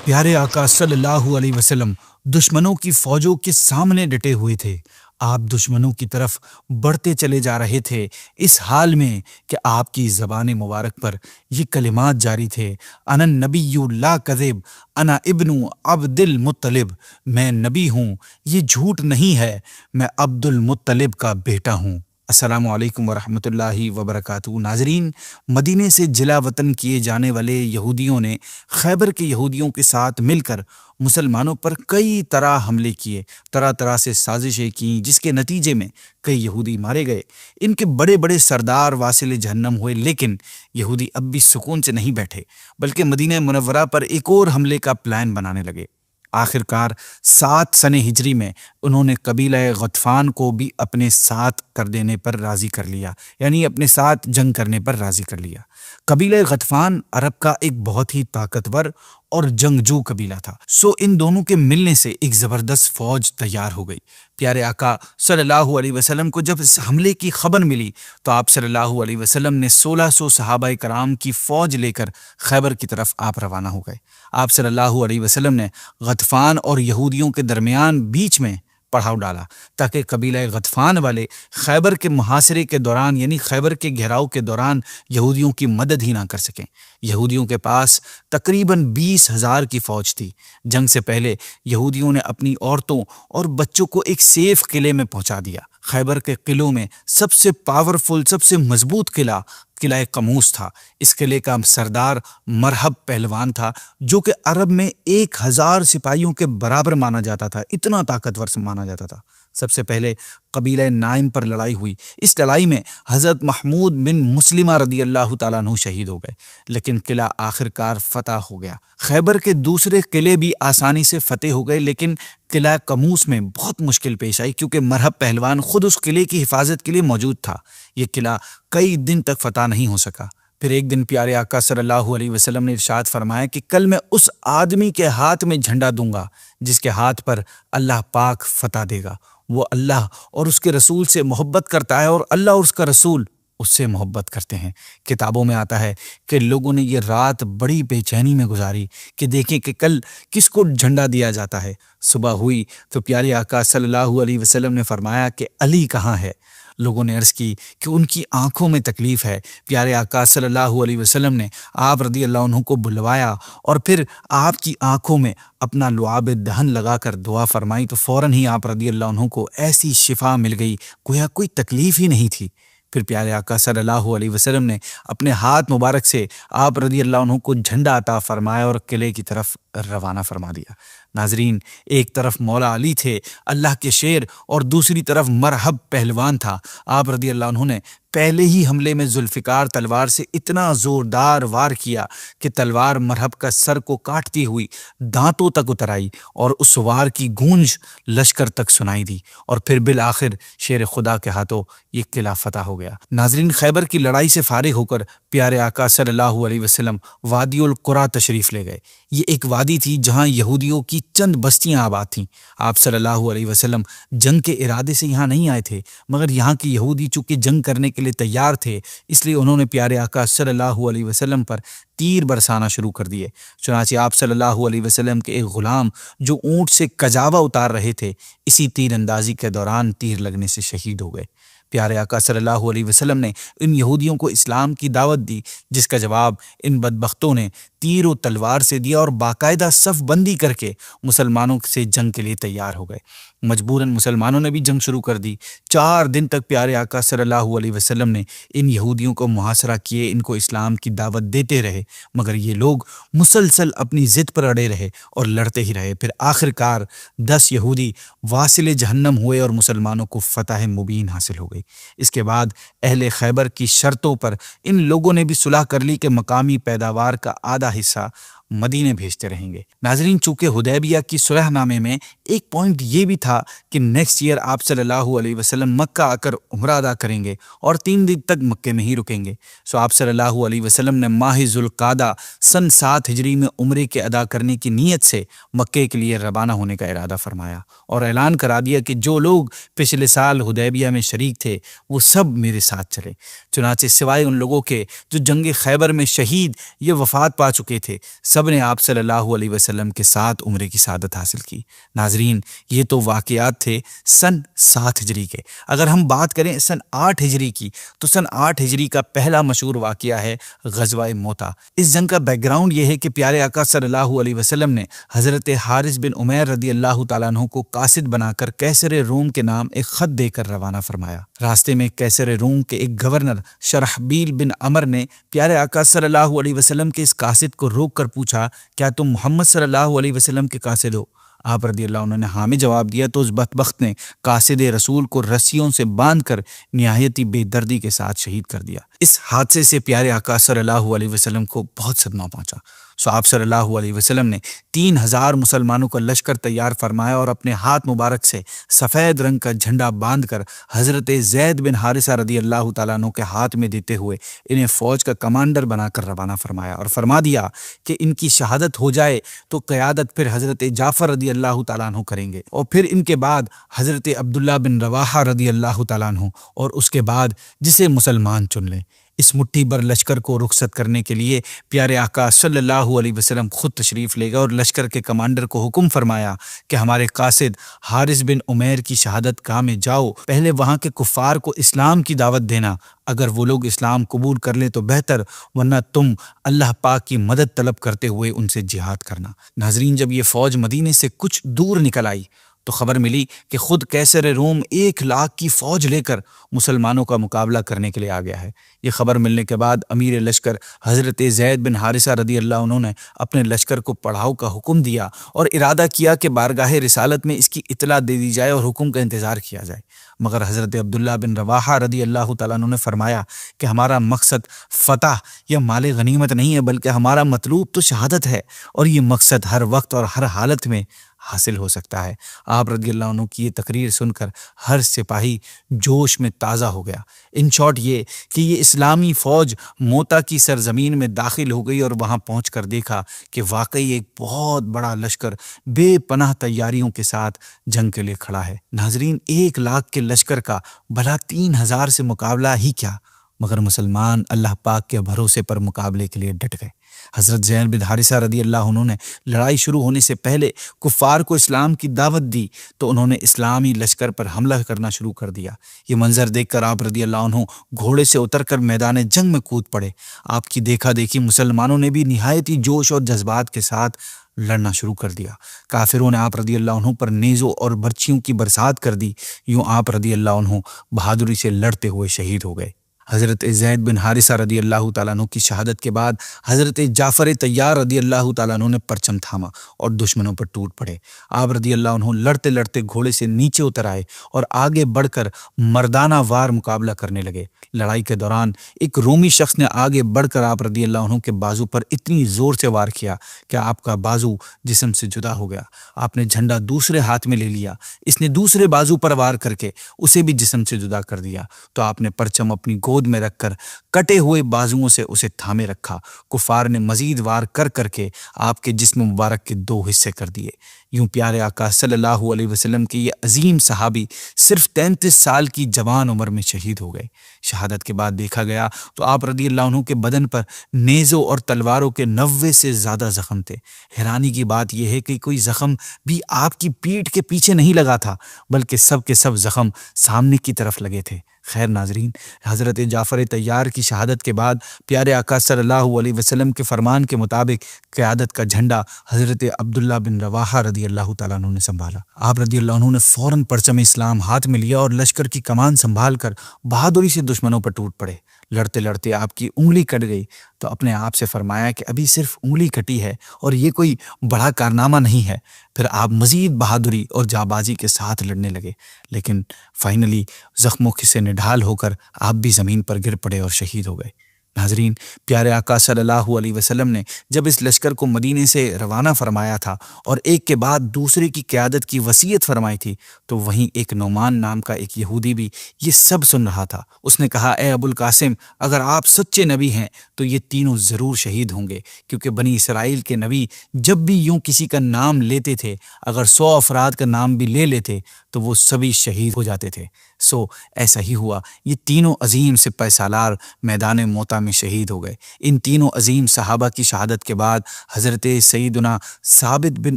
پیارے آقا صلی اللہ علیہ وسلم دشمنوں کی فوجوں کے سامنے ڈٹے ہوئے تھے۔ آپ دشمنوں کی طرف بڑھتے چلے جا رہے تھے، اس حال میں کہ آپ کی زبان مبارک پر یہ کلمات جاری تھے: انا النبی لا کذب، انا ابن عبد المطلب، میں نبی ہوں، یہ جھوٹ نہیں ہے، میں عبد المطلب کا بیٹا ہوں۔ السلام علیکم ورحمۃ اللہ وبرکاتہ۔ ناظرین، مدینے سے جلا وطن کیے جانے والے یہودیوں نے خیبر کے یہودیوں کے ساتھ مل کر مسلمانوں پر کئی طرح حملے کیے، طرح طرح سے سازشیں کیں، جس کے نتیجے میں کئی یہودی مارے گئے۔ ان کے بڑے بڑے سردار واصل جہنم ہوئے، لیکن یہودی اب بھی سکون سے نہیں بیٹھے، بلکہ مدینہ منورہ پر ایک اور حملے کا پلان بنانے لگے۔ آخر کار 7 سنہ ہجری میں انہوں نے قبیلہ غطفان کو بھی اپنے ساتھ کر دینے پر راضی کر لیا، یعنی اپنے ساتھ جنگ کرنے پر راضی کر لیا۔ قبیلہ غطفان عرب کا ایک بہت ہی طاقتور اور جنگجو قبیلہ تھا، سو ان دونوں کے ملنے سے ایک زبردست فوج تیار ہو گئی۔ پیارے آقا صلی اللہ علیہ وسلم کو جب اس حملے کی خبر ملی تو آپ صلی اللہ علیہ وسلم نے 1600 صحابہ کرام کی فوج لے کر خیبر کی طرف آپ روانہ ہو گئے۔ آپ صلی اللہ علیہ وسلم نے غطفان اور یہودیوں کے درمیان بیچ میں پڑاؤ ڈالا تاکہ قبیلہ غطفان والے خیبر کے محاصرے کے دوران، یعنی خیبر کے گھیراؤ کے دوران، یہودیوں کی مدد ہی نہ کر سکیں۔ یہودیوں کے پاس تقریباً 20,000 کی فوج تھی۔ جنگ سے پہلے یہودیوں نے اپنی عورتوں اور بچوں کو ایک سیف قلعے میں پہنچا دیا۔ خیبر کے قلعوں میں سب سے پاورفل، سب سے مضبوط قلعہ قلعہ قموس تھا۔ اس قلعے کا سردار مرحب پہلوان تھا، جو کہ عرب میں 1000 سپاہیوں کے برابر مانا جاتا تھا، اتنا طاقتور مانا جاتا تھا۔ سب سے پہلے قبیلہ نائم پر لڑائی ہوئی۔ اس لڑائی میں حضرت محمود بن مسلمہ رضی اللہ تعالیٰ عنہ شہید ہو گئے، لیکن قلعہ آخر کار فتح ہو گیا۔ خیبر کے دوسرے قلعے بھی آسانی سے فتح ہو گئے، لیکن قلعہ قموس میں بہت مشکل پیش آئی، کیونکہ مرحب پہلوان خود اس قلعے کی حفاظت کے لیے موجود تھا۔ یہ قلعہ کئی دن تک فتح نہیں ہو سکا۔ پھر ایک دن پیارے آقا صلی اللہ علیہ وسلم نے ارشاد فرمایا کہ کل میں اس آدمی کے ہاتھ میں جھنڈا دوں گا جس کے ہاتھ پر اللہ پاک فتح دے گا۔ وہ اللہ اور اس کے رسول سے محبت کرتا ہے، اور اللہ اور اس کا رسول اس سے محبت کرتے ہیں۔ کتابوں میں آتا ہے کہ لوگوں نے یہ رات بڑی بے چینی میں گزاری کہ دیکھیں کہ کل کس کو جھنڈا دیا جاتا ہے۔ صبح ہوئی تو پیارے آقا صلی اللہ علیہ وسلم نے فرمایا کہ علی کہاں ہے؟ لوگوں نے عرض کی کہ ان کی آنکھوں میں تکلیف ہے۔ پیارے آقا صلی اللہ علیہ وسلم نے آپ رضی اللہ عنہ کو بلوایا اور پھر آپ کی آنکھوں میں اپنا لعاب دہن لگا کر دعا فرمائی تو فوراً ہی آپ رضی اللہ عنہ کو ایسی شفا مل گئی گویا کوئی تکلیف ہی نہیں تھی۔ پھر پیارے آقا صلی اللہ علیہ وسلم نے اپنے ہاتھ مبارک سے آپ رضی اللہ عنہ کو جھنڈا عطا فرمایا اور قلعے کی طرف روانہ فرما دیا۔ ناظرین، ایک طرف مولا علی تھے اللہ کے شیر، اور دوسری طرف مرحب پہلوان تھا۔ آپ رضی اللہ عنہ نے پہلے ہی حملے میں ذوالفقار تلوار سے اتنا زوردار وار کیا کہ تلوار مرحب کا سر کو کاٹتی ہوئی دانتوں تک اتر آئی، اور اس وار کی گونج لشکر تک سنائی دی، اور پھر بالآخر شیر خدا کے ہاتھوں یہ قلعہ فتح ہو گیا۔ ناظرین، خیبر کی لڑائی سے فارغ ہو کر پیارے آقا صلی اللہ علیہ وسلم وادی القریٰ تشریف لے گئے۔ یہ ایک وادی تھی جہاں یہودیوں کی چند بستیاں آباد تھیں۔ آپ صلی اللہ علیہ وسلم جنگ کے ارادے سے یہاں نہیں آئے تھے، مگر یہاں کے یہودی چونکہ جنگ کرنے کے لیے تیار تھے، اس لیے انہوں نے پیارے آقا صلی اللہ علیہ وسلم پر تیر برسانا شروع کر دیے۔ چنانچہ آپ صلی اللہ علیہ وسلم کے ایک غلام جو اونٹ سے کجاوا اتار رہے تھے، اسی تیر اندازی کے دوران تیر لگنے سے شہید ہو گئے۔ پیارے آقا صلی اللہ علیہ وسلم نے ان یہودیوں کو اسلام کی دعوت دی، جس کا جواب ان بدبختوں نے تیر و تلوار سے دیا اور باقاعدہ صف بندی کر کے مسلمانوں سے جنگ کے لیے تیار ہو گئے۔ مجبوراً مسلمانوں نے بھی جنگ شروع کر دی۔ 4 دن تک پیارے آقا صلی اللہ علیہ وسلم نے ان یہودیوں کو محاصرہ کیے، ان کو اسلام کی دعوت دیتے رہے، مگر یہ لوگ مسلسل اپنی ضد پر اڑے رہے اور لڑتے ہی رہے۔ پھر آخر کار 10 یہودی واصل جہنم ہوئے اور مسلمانوں کو فتح مبین حاصل ہو گئی۔ اس کے بعد اہل خیبر کی شرطوں پر ان لوگوں نے بھی صلح کر لی کہ مقامی پیداوار کا آدھا حصہ مدینے بھیجتے رہیں گے۔ ناظرین، چونکہ حدیبیہ کی صلح نامے میں ایک پوائنٹ یہ بھی تھا کہ نیکسٹ ایئر آپ صلی اللہ علیہ وسلم مکہ آ کر عمرہ ادا کریں گے اور 3 دن تک مکے میں ہی رکیں گے۔ سو آپ صلی اللہ علیہ وسلم نے ماہ ذوالقعدہ سن 7 ہجری میں عمرے کے ادا کرنے کی نیت سے مکے کے لیے روانہ ہونے کا ارادہ فرمایا اور اعلان کرا دیا کہ جو لوگ پچھلے سال حدیبیہ میں شریک تھے وہ سب میرے ساتھ چلے۔ چنانچہ سوائے ان لوگوں کے جو جنگ خیبر میں شہید یا وفات پا چکے تھے، سب نے آپ صلی اللہ علیہ وسلم کے ساتھ عمرے کی سعادت حاصل کی۔ ناظرین، یہ تو واقعات تھے سن 7 ہجری کے۔ اگر ہم بات کریں سن 8 ہجری کی تو سن 8 ہجری کا پہلا مشہور واقعہ ہے غزوہ موتا۔ اس جنگ کا بیک گراؤنڈ یہ ہے کہ پیارے آقا صلی اللہ علیہ وسلم نے حضرت حارث بن عمیر رضی اللہ تعالیٰ عنہ کو قاصد بنا کر کیسر روم کے نام ایک خط دے کر روانہ فرمایا۔ راستے میں کیسر روم کے ایک گورنر شرحبیل بن عمر نے پیارے آقا صلی اللہ علیہ وسلم کے اس قاصد کو روک کر پوچھا، کیا تم محمد صلی اللہ علیہ وسلم کے قاصد ہو؟ آپ رضی اللہ عنہ نے ہاں میں جواب دیا تو اس بدبخت نے قاصد رسول کو رسیوں سے باندھ کر نہایتی بے دردی کے ساتھ شہید کر دیا۔ اس حادثے سے پیارے آقا صلی اللہ علیہ وسلم کو بہت صدمہ پہنچا۔ سو آپ صلی اللہ علیہ وسلم نے 3000 مسلمانوں کا لشکر تیار فرمایا اور اپنے ہاتھ مبارک سے سفید رنگ کا جھنڈا باندھ کر حضرت زید بن حارثہ رضی اللہ تعالیٰ عنہ کے ہاتھ میں دیتے ہوئے انہیں فوج کا کمانڈر بنا کر روانہ فرمایا اور فرما دیا کہ ان کی شہادت ہو جائے تو قیادت پھر حضرت جعفر رضی اللہ تعالیٰ عنہ کریں گے، اور پھر ان کے بعد حضرت عبداللہ بن رواحہ رضی اللہ تعالیٰ عنہ، اور اس کے بعد جسے مسلمان چن لیں۔ اس مٹھی بھر لشکر کو رخصت کرنے کے لیے پیارے آقا صلی اللہ علیہ وسلم خود تشریف لے گئے اور لشکر کے کمانڈر کو حکم فرمایا کہ ہمارے قاصد حارث بن عمیر کی شہادت گاہ میں جاؤ، پہلے وہاں کے کفار کو اسلام کی دعوت دینا، اگر وہ لوگ اسلام قبول کر لیں تو بہتر، ورنہ تم اللہ پاک کی مدد طلب کرتے ہوئے ان سے جہاد کرنا۔ ناظرین، جب یہ فوج مدینے سے کچھ دور نکل آئی تو خبر ملی کہ خود قیصر روم 1,00,000 کی فوج لے کر مسلمانوں کا مقابلہ کرنے کے لیے آ گیا ہے۔ یہ خبر ملنے کے بعد امیر لشکر حضرت زید بن حارثہ رضی اللہ عنہ نے اپنے لشکر کو پڑھاؤ کا حکم دیا اور ارادہ کیا کہ بارگاہ رسالت میں اس کی اطلاع دے دی جائے اور حکم کا انتظار کیا جائے، مگر حضرت عبداللہ بن رواحہ رضی اللہ تعالیٰ عنہ نے فرمایا کہ ہمارا مقصد فتح یا مال غنیمت نہیں ہے، بلکہ ہمارا مطلوب تو شہادت ہے، اور یہ مقصد ہر وقت اور ہر حالت میں حاصل ہو سکتا ہے۔ آپ رضی اللہ عنہ کی یہ تقریر سن کر ہر سپاہی جوش میں تازہ ہو گیا۔ ان شارٹ یہ کہ یہ اسلامی فوج موتا کی سرزمین میں داخل ہو گئی اور وہاں پہنچ کر دیکھا کہ واقعی ایک بہت بڑا لشکر بے پناہ تیاریوں کے ساتھ جنگ کے لیے کھڑا ہے۔ ناظرین، 1,00,000 کے لشکر کا بھلا 3,000 سے مقابلہ ہی کیا، مگر مسلمان اللہ پاک کے بھروسے پر مقابلے کے لیے ڈٹ گئے۔ حضرت زید بن حارثہ رضی اللہ عنہ نے لڑائی شروع ہونے سے پہلے کفار کو اسلام کی دعوت دی تو انہوں نے اسلامی لشکر پر حملہ کرنا شروع کر دیا۔ یہ منظر دیکھ کر آپ رضی اللہ عنہ گھوڑے سے اتر کر میدان جنگ میں کود پڑے۔ آپ کی دیکھا دیکھی مسلمانوں نے بھی نہایتی جوش اور جذبات کے ساتھ لڑنا شروع کر دیا۔ کافروں نے آپ رضی اللہ عنہ پر نیزوں اور برچھیوں کی برسات کر دی۔ یوں آپ رضی اللہ عنہ بہادری سے لڑتے ہوئے شہید ہو گئے۔ حضرت زید بن حارثہ رضی اللہ تعالیٰ عنہ کی شہادت کے بعد حضرت جعفر طیار رضی اللہ تعالیٰ عنہ نے پرچم تھاما اور دشمنوں پر ٹوٹ پڑے۔ آپ رضی اللہ عنہ لڑتے لڑتے گھوڑے سے نیچے اتر آئے اور آگے بڑھ کر مردانہ وار مقابلہ کرنے لگے۔ لڑائی کے دوران ایک رومی شخص نے آگے بڑھ کر آپ رضی اللہ عنہ کے بازو پر اتنی زور سے وار کیا کہ آپ کا بازو جسم سے جدا ہو گیا۔ آپ نے جھنڈا دوسرے ہاتھ میں لے لیا، اس نے دوسرے بازو پر وار کر کے اسے بھی جسم سے جدا کر دیا، تو آپ نے پرچم اپنی گود میں رکھ کر کٹے ہوئے بازوؤں سے اسے تھامے رکھا۔ کفار نے مزید وار کر کر کے آپ کے جسم مبارک کے 2 حصے کر دیے۔ یوں پیارے آقا صلی اللہ علیہ وسلم کی یہ عظیم صحابی صرف 33 سال کی جوان عمر میں شہید ہو گئے۔ شہادت کے بعد دیکھا گیا تو آپ رضی اللہ عنہ کے بدن پر نیزوں اور تلواروں کے 90 سے زیادہ زخم تھے۔ حیرانی کی بات یہ ہے کہ کوئی زخم بھی آپ کی پیٹھ کے پیچھے نہیں لگا تھا، بلکہ سب کے سب زخم سامنے کی طرف لگے تھے۔ خیر ناظرین، حضرت جعفر طیار کی شہادت کے بعد پیارے آقا صلی اللہ علیہ وسلم کے فرمان کے مطابق قیادت کا جھنڈا حضرت عبداللہ بن رواحہ رضی اللہ تعالیٰ عنہ نے سنبھالا۔ آپ رضی اللہ عنہ نے فوراً پرچم اسلام ہاتھ میں لیا اور لشکر کی کمان سنبھال کر بہادری سے دشمنوں پر ٹوٹ پڑے۔ لڑتے لڑتے آپ کی انگلی کٹ گئی تو اپنے آپ سے فرمایا کہ ابھی صرف انگلی کٹی ہے اور یہ کوئی بڑا کارنامہ نہیں ہے۔ پھر آپ مزید بہادری اور جانبازی کے ساتھ لڑنے لگے، لیکن فائنلی زخموں سے نڈھال ہو کر آپ بھی زمین پر گر پڑے اور شہید ہو گئے۔ ناظرین، پیارے آقا صلی اللہ علیہ وسلم نے جب اس لشکر کو مدینے سے روانہ فرمایا تھا اور ایک کے بعد دوسرے کی قیادت کی وصیت فرمائی تھی تو وہیں ایک نعمان نام کا ایک یہودی بھی یہ سب سن رہا تھا۔ اس نے کہا، اے ابو القاسم، اگر آپ سچے نبی ہیں تو یہ تینوں ضرور شہید ہوں گے، کیونکہ بنی اسرائیل کے نبی جب بھی یوں کسی کا نام لیتے تھے، اگر 100 افراد کا نام بھی لے لیتے تو وہ سبھی شہید ہو جاتے تھے۔ سو ایسا ہی ہوا، یہ تینوں عظیم سپہ سالار میدان موتا میں شہید ہو گئے۔ ان تینوں عظیم صحابہ کی شہادت کے بعد حضرت سیدنا ثابت بن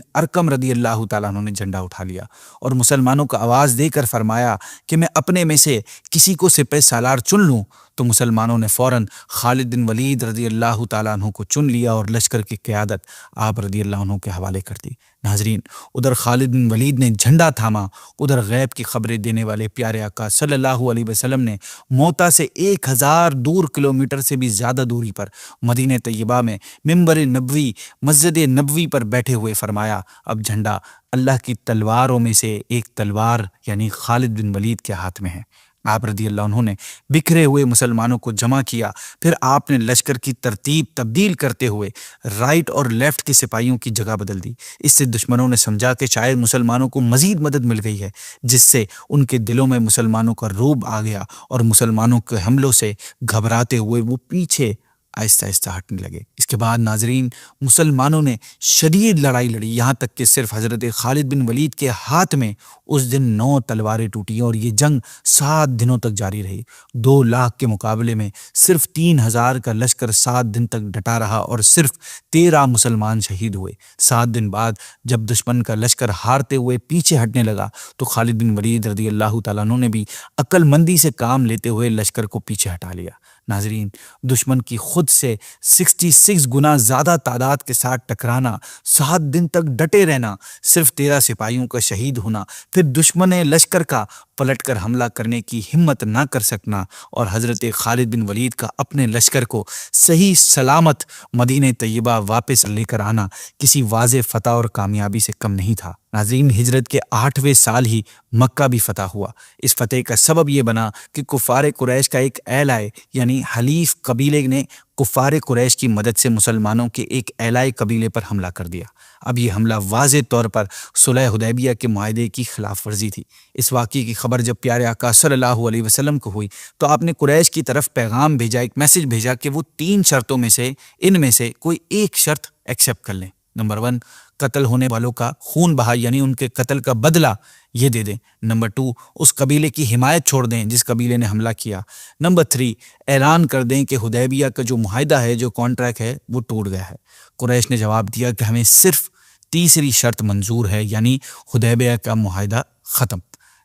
ارقم رضی اللہ تعالیٰ عنہ نے جھنڈا اٹھا لیا اور مسلمانوں کو آواز دے کر فرمایا کہ میں اپنے میں سے کسی کو سپہ سالار چن لوں، تو مسلمانوں نے فوراً خالد بن ولید رضی اللہ تعالیٰ عنہ کو چن لیا اور لشکر کی قیادت آپ رضی اللہ عنہ کے حوالے کر دی۔ ناظرین، ادھر خالد بن ولید نے جھنڈا تھاما، ادھر غیب کی خبریں دینے والے پیارے آقا صلی اللہ علیہ وسلم نے موتا سے 1000 کلومیٹر سے بھی زیادہ دوری پر مدینہ طیبہ میں منبر نبوی مسجد نبوی پر بیٹھے ہوئے فرمایا، اب جھنڈا اللہ کی تلواروں میں سے ایک تلوار یعنی خالد بن ولید کے ہاتھ میں ہے۔ آپ رضی اللہ عنہ نے بکھرے ہوئے مسلمانوں کو جمع کیا، پھر آپ نے لشکر کی ترتیب تبدیل کرتے ہوئے رائٹ اور لیفٹ کے سپاہیوں کی جگہ بدل دی۔ اس سے دشمنوں نے سمجھا کہ شاید مسلمانوں کو مزید مدد مل گئی ہے، جس سے ان کے دلوں میں مسلمانوں کا رعب آ گیا اور مسلمانوں کے حملوں سے گھبراتے ہوئے وہ پیچھے آہستہ آہستہ ہٹنے لگے۔ اس کے بعد ناظرین، مسلمانوں نے شدید لڑائی لڑی، یہاں تک کہ صرف حضرت خالد بن ولید کے ہاتھ میں اس دن 9 تلواریں ٹوٹی اور یہ جنگ 7 دنوں تک جاری رہی۔ 2 لاکھ کے مقابلے میں صرف 3000 کا لشکر 7 دن تک ڈٹا رہا اور صرف 13 مسلمان شہید ہوئے۔ 7 دن بعد جب دشمن کا لشکر ہارتے ہوئے پیچھے ہٹنے لگا تو خالد بن ولید رضی اللہ تعالیٰ عنہ نے بھی عقل مندی سے کام لیتے ہوئے لشکر کو پیچھے ہٹا لیا۔ ناظرین، دشمن کی خود سے 66 گنا زیادہ تعداد کے ساتھ ٹکرانا، 7 دن تک ڈٹے رہنا، صرف 13 سپاہیوں کا شہید ہونا، پھر دشمن لشکر کا پلٹ کر حملہ کرنے کی ہمت نہ کر سکنا اور حضرت خالد بن ولید کا اپنے لشکر کو صحیح سلامت مدینہ طیبہ واپس لے کر آنا کسی واضح فتح اور کامیابی سے کم نہیں تھا۔ ناظرین، ہجرت کے 8ویں سال ہی مکہ بھی فتح ہوا۔ اس فتح کا سبب یہ بنا کہ کفار قریش کا ایک ایلائے یعنی حلیف قبیلے نے کفار قریش کی مدد سے مسلمانوں کے ایک ایلائے قبیلے پر حملہ کر دیا۔ اب یہ حملہ واضح طور پر صلح حدیبیہ کے معاہدے کی خلاف ورزی تھی۔ اس واقعے کی خبر جب پیارے آقا صلی اللہ علیہ وسلم کو ہوئی تو آپ نے قریش کی طرف پیغام بھیجا، ایک میسج بھیجا کہ وہ 3 شرطوں میں سے ان میں سے کوئی ایک شرط ایکسیپٹ کر لیں۔ نمبر 1، قتل ہونے والوں کا خون بہا یعنی ان کے قتل کا بدلہ یہ دے دیں۔ نمبر 2، اس قبیلے کی حمایت چھوڑ دیں جس قبیلے نے حملہ کیا۔ نمبر 3، اعلان کر دیں کہ حدیبیہ کا جو معاہدہ ہے، جو کانٹریکٹ ہے، وہ ٹوٹ گیا ہے۔ قریش نے جواب دیا کہ ہمیں صرف تیسری شرط منظور ہے یعنی حدیبیہ کا معاہدہ ختم۔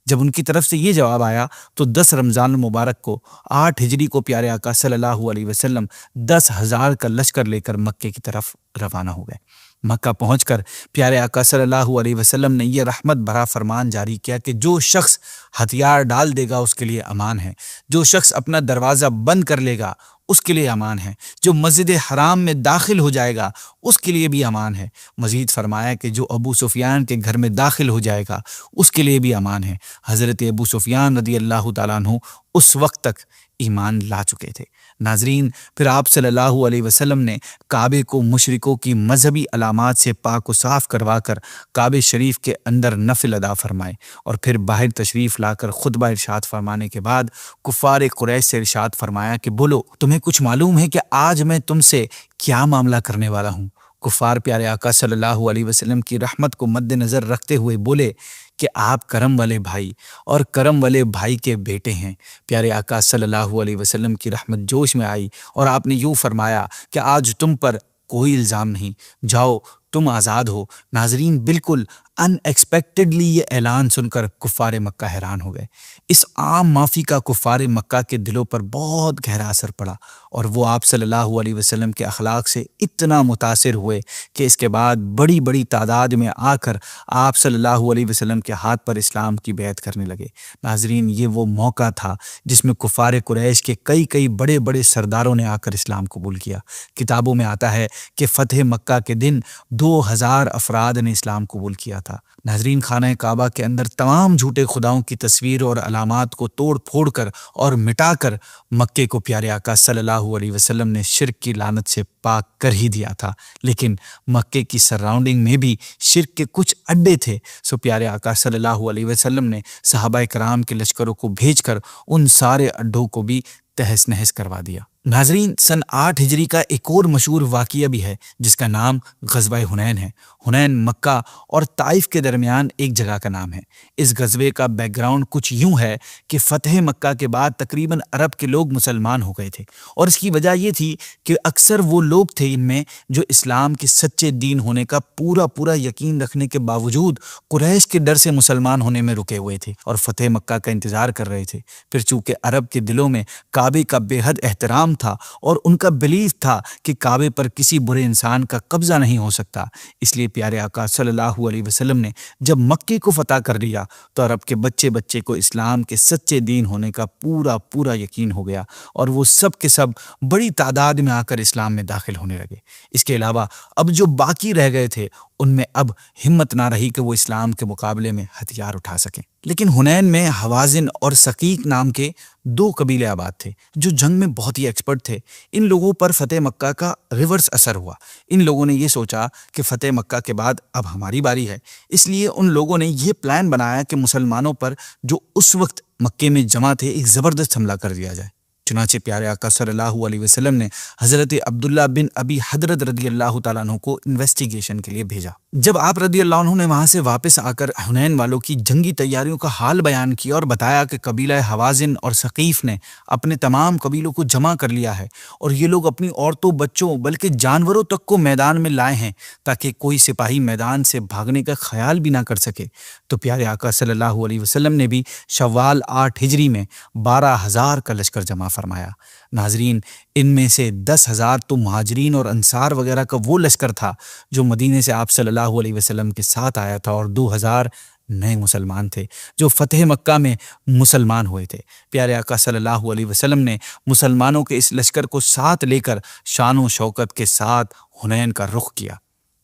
جب ان کی طرف سے یہ جواب آیا تو 10 رمضان المبارک کو 8 ہجری کو پیارے آقا صلی اللہ علیہ وسلم 10,000 کا لشکر لے کر مکے کی طرف روانہ ہو گئے۔ مکہ پہنچ کر پیارے آقا صلی اللہ علیہ وسلم نے یہ رحمت بھرا فرمان جاری کیا کہ جو شخص ہتھیار ڈال دے گا اس کے لیے امان ہے، جو شخص اپنا دروازہ بند کر لے گا اس کے لیے امان ہے، جو مسجد حرام میں داخل ہو جائے گا اس کے لیے بھی امان ہے۔ مزید فرمایا کہ جو ابو سفیان کے گھر میں داخل ہو جائے گا اس کے لیے بھی امان ہے۔ حضرت ابو سفیان رضی اللہ تعالیٰ عنہ اس وقت تک ایمان لا چکے تھے۔ ناظرین، پھر آپ صلی اللہ علیہ وسلم نے کعبے کو مشرکوں کی مذہبی علامات سے پاک و صاف کروا کر کعبے شریف کے اندر نفل ادا فرمائے اور پھر باہر تشریف لا کر خطبہ ارشاد فرمانے کے بعد کفار قریش سے ارشاد فرمایا کہ بولو، تمہیں کچھ معلوم ہے کہ آج میں تم سے کیا معاملہ کرنے والا ہوں؟ کفار پیارے آقا صلی اللہ علیہ وسلم کی رحمت کو مد نظر رکھتے ہوئے بولے کہ آپ کرم والے بھائی اور کرم والے بھائی کے بیٹے ہیں۔ پیارے آقا صلی اللہ علیہ وسلم کی رحمت جوش میں آئی اور آپ نے یوں فرمایا کہ آج تم پر کوئی الزام نہیں، جاؤ تم آزاد ہو۔ ناظرین، بالکل ان ایکسپیکٹڈلی یہ اعلان سن کر کفار مکہ حیران ہو گئے۔ اس عام معافی کا کفار مکہ کے دلوں پر بہت گہرا اثر پڑا اور وہ آپ صلی اللہ علیہ وسلم کے اخلاق سے اتنا متاثر ہوئے کہ اس کے بعد بڑی بڑی تعداد میں آ کر آپ صلی اللہ علیہ وسلم کے ہاتھ پر اسلام کی بیعت کرنے لگے۔ ناظرین، یہ وہ موقع تھا جس میں کفار قریش کے کئی بڑے بڑے سرداروں نے آ کر اسلام قبول کیا۔ کتابوں میں آتا ہے کہ فتح مکہ کے دن 2000 افراد نے اسلام قبول کیا تھا۔ ناظرین، خانہ کعبہ کے اندر تمام جھوٹے خداؤں کی تصویر اور علامات کو توڑ پھوڑ کر اور مٹا کر مکے کو پیارے آقا صلی اللہ علیہ وسلم نے شرک کی لعنت سے پاک کر ہی دیا تھا، لیکن مکے کی سراؤنڈنگ میں بھی شرک کے کچھ اڈے تھے۔ سو پیارے آقا صلی اللہ علیہ وسلم نے صحابہ کرام کے لشکروں کو بھیج کر ان سارے اڈوں کو بھی تہس نہس کروا دیا۔ ناظرین، سن 8 ہجری کا ایک اور مشہور واقعہ بھی ہے جس کا نام غزوہ حنین ہے۔ حنین مکہ اور طائف کے درمیان ایک جگہ کا نام ہے۔ اس غزوے کا بیک گراؤنڈ کچھ یوں ہے کہ فتح مکہ کے بعد تقریباً عرب کے لوگ مسلمان ہو گئے تھے، اور اس کی وجہ یہ تھی کہ اکثر وہ لوگ تھے ان میں جو اسلام کے سچے دین ہونے کا پورا یقین رکھنے کے باوجود قریش کے ڈر سے مسلمان ہونے میں رکے ہوئے تھے اور فتح مکہ کا انتظار کر رہے تھے۔ پھر چونکہ عرب کے دلوں میں کعبے کا بے حد احترام تھا اور ان کا بلیف تھا کہ کعبے پر کسی برے انسان کا قبضہ نہیں ہو سکتا، اس لیے پیارے آقا صلی اللہ علیہ وسلم نے جب مکے کو فتح کر لیا تو عرب کے بچے کو اسلام کے سچے دین ہونے کا پورا یقین ہو گیا، اور وہ سب کے سب بڑی تعداد میں آ کر اسلام میں داخل ہونے لگے۔ اس کے علاوہ اب جو باقی رہ گئے تھے ان میں اب ہمت نہ رہی کہ وہ اسلام کے مقابلے میں ہتھیار اٹھا سکیں۔ لیکن حنین میں حوازن اور ثقیف نام کے 2 قبیلے آباد تھے جو جنگ میں بہت ہی ایکسپرٹ تھے۔ ان لوگوں پر فتح مکہ کا ریورس اثر ہوا۔ ان لوگوں نے یہ سوچا کہ فتح مکہ کے بعد اب ہماری باری ہے، اس لیے ان لوگوں نے یہ پلان بنایا کہ مسلمانوں پر جو اس وقت مکے میں جمع تھے ایک زبردست حملہ کر دیا جائے۔ چنانچہ پیارے آقا صلی اللہ علیہ وسلم نے حضرت عبداللہ بن ابی حضرت رضی اللہ تعالیٰ عنہ کو انویسٹیگیشن کے لیے بھیجا۔ جب آپ رضی اللہ عنہ نے وہاں سے واپس آ کر حنین والوں کی جنگی تیاریوں کا حال بیان کیا اور بتایا کہ قبیلہ حوازن اور ثقیف نے اپنے تمام قبیلوں کو جمع کر لیا ہے اور یہ لوگ اپنی عورتوں، بچوں بلکہ جانوروں تک کو میدان میں لائے ہیں تاکہ کوئی سپاہی میدان سے بھاگنے کا خیال بھی نہ کر سکے، تو پیارے آقا صلی اللہ علیہ وسلم نے بھی شوال 8 ہجری میں 12,000 کا لشکر جمع فرمایا۔ ناظرین، ان میں سے 10,000 تو مہاجرین اور انصار وغیرہ کا وہ لشکر تھا جو مدینے سے آپ صلی اللہ علیہ وسلم کے ساتھ آیا تھا، اور 2,000 نئے مسلمان تھے جو فتح مکہ میں مسلمان ہوئے تھے۔ پیارے آقا صلی اللہ علیہ وسلم نے مسلمانوں کے اس لشکر کو ساتھ لے کر شان و شوکت کے ساتھ حنین کا رخ کیا۔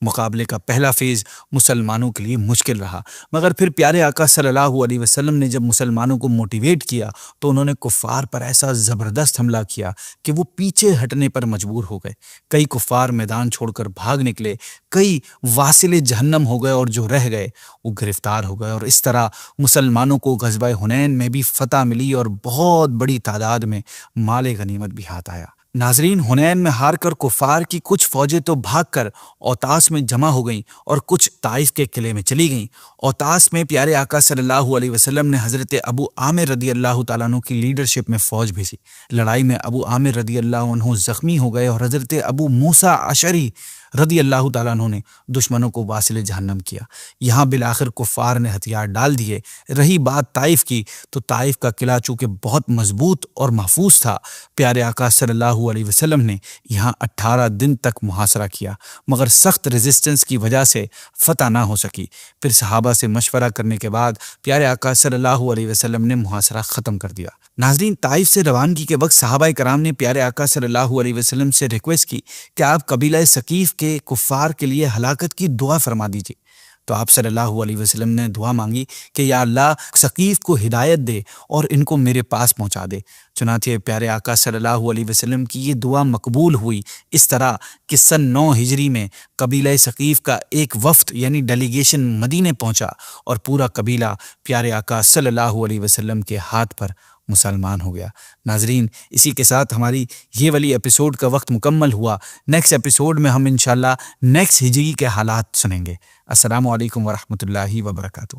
مقابلے کا پہلا فیز مسلمانوں کے لیے مشکل رہا، مگر پھر پیارے آقا صلی اللہ علیہ وسلم نے جب مسلمانوں کو موٹیویٹ کیا تو انہوں نے کفار پر ایسا زبردست حملہ کیا کہ وہ پیچھے ہٹنے پر مجبور ہو گئے۔ کئی کفار میدان چھوڑ کر بھاگ نکلے، کئی واصل جہنم ہو گئے، اور جو رہ گئے وہ گرفتار ہو گئے، اور اس طرح مسلمانوں کو غزوہ حنین میں بھی فتح ملی اور بہت بڑی تعداد میں مال غنیمت بھی ہاتھ آیا۔ ناظرین، حنین میں ہار کر کفار کی کچھ فوجیں تو بھاگ کر اوتاس میں جمع ہو گئیں اور کچھ طائف کے قلعے میں چلی گئیں۔ اوتاس میں پیارے آقا صلی اللہ علیہ وسلم نے حضرت ابو عامر رضی اللہ تعالیٰ عنہ کی لیڈرشپ میں فوج بھیجی۔ لڑائی میں ابو عامر رضی اللہ عنہ زخمی ہو گئے اور حضرت ابو موسیٰ اشعری رضی اللہ تعالیٰ عنہ نے دشمنوں کو واصل جہنم کیا۔ یہاں بالآخر کفار نے ہتھیار ڈال دیے۔ رہی بات طائف کی، تو طائف کا قلعہ چونکہ بہت مضبوط اور محفوظ تھا، پیارے آقا صلی اللہ علیہ وسلم نے یہاں 18 دن تک محاصرہ کیا، مگر سخت ریزسٹنس کی وجہ سے فتح نہ ہو سکی۔ پھر صحابہ سے مشورہ کرنے کے بعد پیارے آقا صلی اللہ علیہ وسلم نے محاصرہ ختم کر دیا۔ ناظرین، طائف سے روانگی کے وقت صحابہ کرام نے پیارے آقا صلی اللہ علیہ وسلم سے ریکویسٹ کی کہ آپ قبیلہ ثقیف کے کفار کے لیے ہلاکت کی دعا فرما دیجیے، تو آپ صلی اللہ علیہ وسلم نے دعا مانگی کہ یا اللہ ثقیف کو ہدایت دے اور ان کو میرے پاس پہنچا دے۔ چنانچہ پیارے آقا صلی اللہ علیہ وسلم کی یہ دعا مقبول ہوئی، اس طرح کہ سن 9 ہجری میں قبیلہ ثقیف کا ایک وفد یعنی ڈیلیگیشن مدینے پہنچا اور پورا قبیلہ پیارے آقا صلی اللہ علیہ وسلم کے ہاتھ پر مسلمان ہو گیا۔ ناظرین، اسی کے ساتھ ہماری یہ والی ایپیسوڈ کا وقت مکمل ہوا۔ نیکسٹ ایپیسوڈ میں ہم انشاءاللہ نیکسٹ ہجری کے حالات سنیں گے۔ السلام علیکم ورحمۃ اللہ وبرکاتہ۔